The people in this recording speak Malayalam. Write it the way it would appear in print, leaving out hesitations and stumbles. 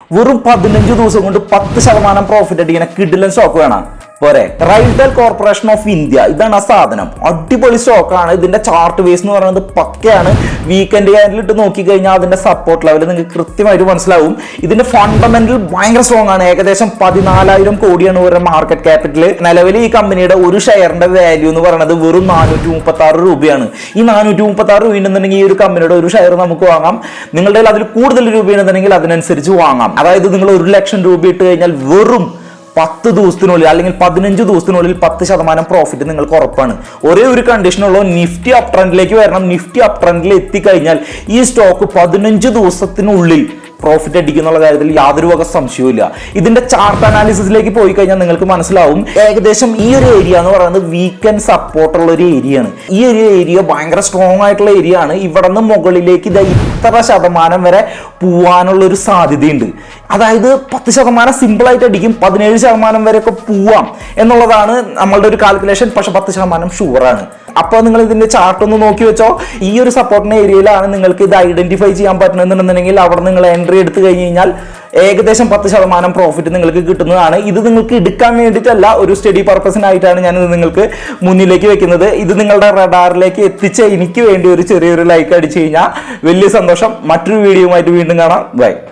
വെറും 15 ദിവസം കൊണ്ട് 10% പ്രോഫിറ്റ് അടിക്കുന്ന കിഡിലൻ സ്റ്റോക്ക് വേണം പോരെ. റൈൽടെൽ കോർപ്പറേഷൻ ഓഫ് ഇന്ത്യ, ഇതാണ് ആ സാധനം. അടിപൊളി സ്റ്റോക്കാണ്. ഇതിന്റെ ചാർട്ട് ബേസ് എന്ന് പറയുന്നത് പക്കയാണ്. വീക്കെൻഡ് ക്യാൻഡിലിട്ട് നോക്കിക്കഴിഞ്ഞാൽ അതിന്റെ സപ്പോർട്ട് ലെവൽ നിങ്ങൾക്ക് കൃത്യമായിട്ട് മനസ്സിലാവും. ഇതിന്റെ ഫണ്ടമെന്റൽ ഭയങ്കര സ്ട്രോങ് ആണ്. ഏകദേശം 14,000 കോടിയാണ് ഒരു മാർക്കറ്റ് ക്യാപിറ്റൽ. നിലവിൽ ഈ കമ്പനിയുടെ ഒരു ഷെയറിന്റെ വാല്യൂ എന്ന് പറയുന്നത് വെറും 436 രൂപയാണ്. ഈ 436 രൂപ ഉണ്ടെന്നുണ്ടെങ്കിൽ ഈ ഒരു കമ്പനിയുടെ ഒരു ഷെയർ നമുക്ക് വാങ്ങാം. നിങ്ങളുടെ അതിൽ കൂടുതൽ രൂപയാണെന്നുണ്ടെങ്കിൽ അതിനനുസരിച്ച് വാങ്ങാം. അതായത് നിങ്ങൾ 1 ലക്ഷം രൂപ ഇട്ട് കഴിഞ്ഞാൽ വെറും 10 ദിവസത്തിനുള്ളിൽ അല്ലെങ്കിൽ 15 ദിവസത്തിനുള്ളിൽ 10% പ്രോഫിറ്റ് നിങ്ങൾക്ക് ഉറപ്പാണ്. ഒരേ ഒരു കണ്ടീഷനുള്ളൂ, നിഫ്റ്റി അപ് ട്രെൻഡിലേക്ക് വരണം. നിഫ്റ്റി അപ് ട്രെൻഡിൽ എത്തിക്കഴിഞ്ഞാൽ ഈ സ്റ്റോക്ക് 15 ദിവസത്തിനുള്ളിൽ പ്രോഫിറ്റ് അടിക്കുന്നുള്ള കാര്യത്തിൽ യാതൊരു വക സംശയവും. ഇതിന്റെ ചാർട്ട് അനാലിസിസിലേക്ക് പോയി കഴിഞ്ഞാൽ നിങ്ങൾക്ക് മനസ്സിലാവും. ഏകദേശം ഈ ഒരു ഏരിയ എന്ന് പറയുന്നത് വീക്കെൻഡ് സപ്പോർട്ടുള്ള ഒരു ഏരിയയാണ്. ഈ ഒരു ഏരിയ ഭയങ്കര സ്ട്രോങ് ആയിട്ടുള്ള ഏരിയ ആണ്. ഇവിടെ നിന്ന് മുകളിലേക്ക് ഇത്ര ശതമാനം വരെ പോവാനുള്ള ഒരു സാധ്യതയുണ്ട്. അതായത് 10% സിമ്പിൾ ആയിട്ട് അടിക്കും, 17% വരെ ഒക്കെ പോവാം എന്നുള്ളതാണ് നമ്മളുടെ ഒരു കാൽക്കുലേഷൻ. പക്ഷെ 10% ഷുവറാണ്. അപ്പോൾ നിങ്ങൾ ഇതിന്റെ ചാർട്ട് ഒന്ന് നോക്കി വെച്ചോ. ഈ ഒരു സപ്പോർട്ടിന്റെ ഏരിയയിലാണ് നിങ്ങൾക്ക് ഇത് ഐഡന്റിഫൈ ചെയ്യാൻ പറ്റുന്നുണ്ടെന്നുണ്ടെങ്കിൽ അവിടെ നിങ്ങൾ എൻട്രി എടുത്തു കഴിഞ്ഞ് കഴിഞ്ഞാൽ ഏകദേശം 10% പ്രോഫിറ്റ് നിങ്ങൾക്ക് കിട്ടുന്നതാണ്. ഇത് നിങ്ങൾക്ക് എടുക്കാൻ വേണ്ടിയിട്ടല്ല, ഒരു സ്റ്റഡി പർപ്പസിനായിട്ടാണ് ഞാൻ ഇത് നിങ്ങൾക്ക് മുന്നിലേക്ക് വെക്കുന്നത്. ഇത് നിങ്ങളുടെ റഡാറിലേക്ക് എത്തിച്ച് എനിക്ക് വേണ്ടി ഒരു ചെറിയൊരു ലൈക്ക് അടിച്ചു കഴിഞ്ഞാൽ വലിയ സന്തോഷം. മറ്റൊരു വീഡിയോയുമായിട്ട് വീണ്ടും കാണാം. ബൈ.